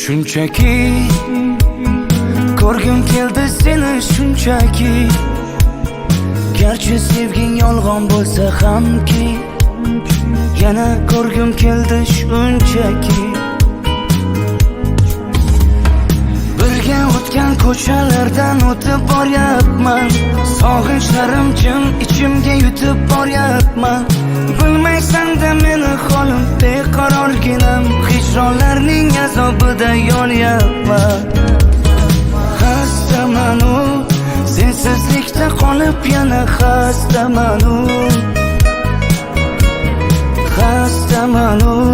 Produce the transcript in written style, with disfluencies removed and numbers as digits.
Shunchaki ko'rgim keldi seni shunchaki, garchi sevging yolg'on bo'lsa hamki, yana ko'rgim keldi shunchaki. Birga o'tgan ko'chalardan o'tib boryapman, sog'inchlarim jim ichimga yutib boryapman. Bilmaysan-da meni holim beqarorginam, hijronlarning azobida yonyapman. Xastaman-u, sensizlikda qolib yana xastaman-u, xastaman-u.